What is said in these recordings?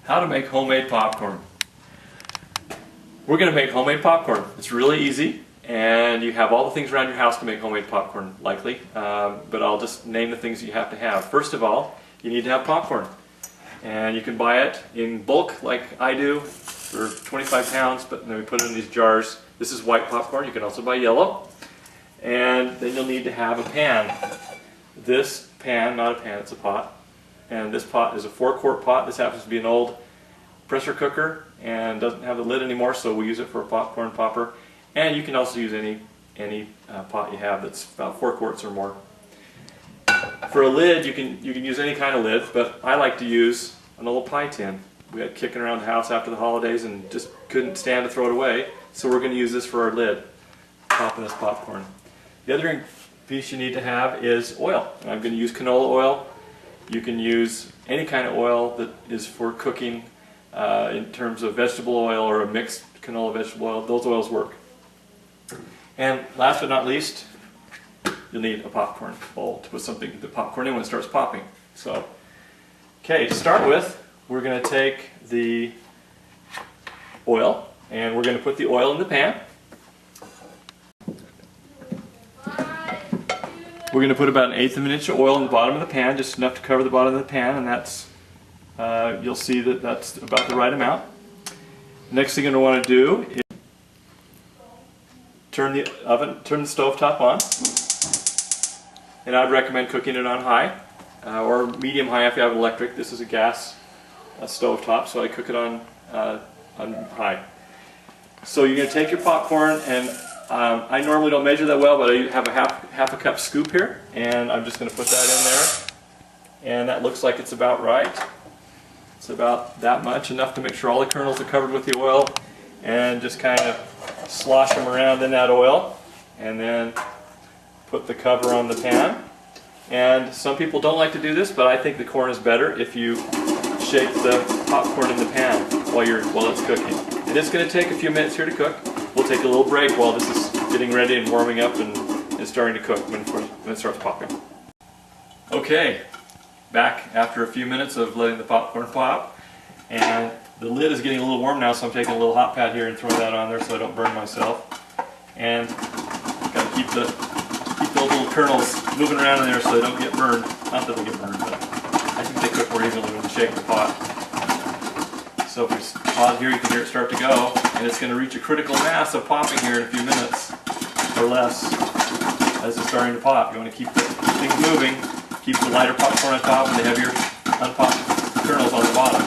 How to make homemade popcorn. We're going to make homemade popcorn. It's really easy, and you have all the things around your house to make homemade popcorn, likely. But I'll just name the things you have to have. First of all, you need to have popcorn. And you can buy it in bulk, like I do, for 25 pounds, but then we put it in these jars. This is white popcorn. You can also buy yellow. And then you'll need to have a pan. This pan, not a pan, it's a pot. And this pot is a 4-quart pot. This happens to be an old pressure cooker and doesn't have the lid anymore, so we use it for a popcorn popper. And you can also use any pot you have that's about 4 quarts or more. For a lid, you can use any kind of lid, but I like to use an old pie tin. We had kicking around the house after the holidays and just couldn't stand to throw it away, so we're going to use this for our lid, popping this popcorn. The other piece you need to have is oil. And I'm going to use canola oil. You can use any kind of oil that is for cooking in terms of vegetable oil or a mixed canola vegetable oil. Those oils work. And last but not least, you'll need a popcorn bowl to put the popcorn in when it starts popping. So, okay, to start with, we're going to take the oil and we're going to put the oil in the pan. We're going to put about 1/8 of an inch of oil in the bottom of the pan, just enough to cover the bottom of the pan, and that's you'll see that that's about the right amount. Next thing you're going to want to do is turn the stove top on, and I'd recommend cooking it on high or medium high if you have electric. This is a gas stove top, so I cook it on high. So you're going to take your popcorn, and I normally don't measure that well, but I have a half a cup scoop here, and I'm just going to put that in there, and that looks like it's about right. It's about that much, enough to make sure all the kernels are covered with the oil, and just kind of slosh them around in that oil, and then put the cover on the pan. And some people don't like to do this, but I think the corn is better if you shake the popcorn in the pan while it's cooking. And it's going to take a few minutes here to cook. We'll take a little break while this is getting ready and warming up and starting to cook when it starts popping. Okay, back after a few minutes of letting the popcorn pop, and the lid is getting a little warm now, so I'm taking a little hot pad here and throwing that on there so I don't burn myself. And got to keep those little kernels moving around in there so they don't get burned. Not that they'll get burned, but I think they cook more evenly when you shake the pot. So if we pause here, you can hear it start to go, and it's going to reach a critical mass of popping here in a few minutes or less as it's starting to pop. You want to keep things moving, keep the lighter popcorn on top and the heavier unpopped kernels on the bottom.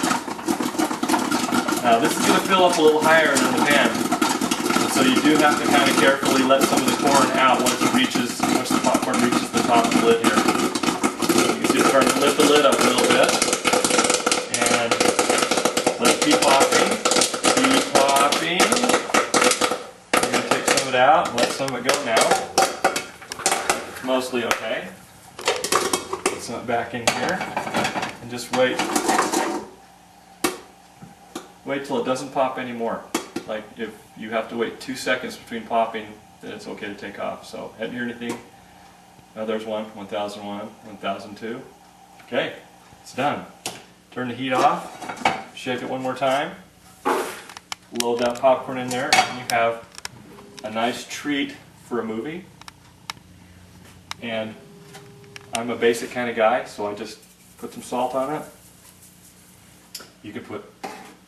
Now this is going to fill up a little higher than the pan, and so you do have to kind of carefully let some of the corn out once the popcorn reaches the top of the lid here. So you can see it's starting to lift the lid up a little bit. And let's keep popping. Keep popping. We're going to take some of it out and let some of it go now. It's mostly okay. Put some of it back in here. And just wait. Wait till it doesn't pop anymore. Like if you have to wait 2 seconds between popping, then it's okay to take off. So, hadn't heard anything. There's 1001, 1002. Okay, it's done. Turn the heat off. Shake it one more time, load that popcorn in there, and you have a nice treat for a movie. And I'm a basic kind of guy, so I just put some salt on it. You can put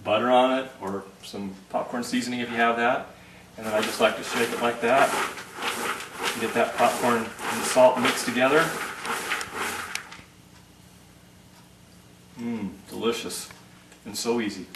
butter on it or some popcorn seasoning if you have that. And then I just like to shake it like that. Get that popcorn and the salt mixed together. Delicious. And so easy.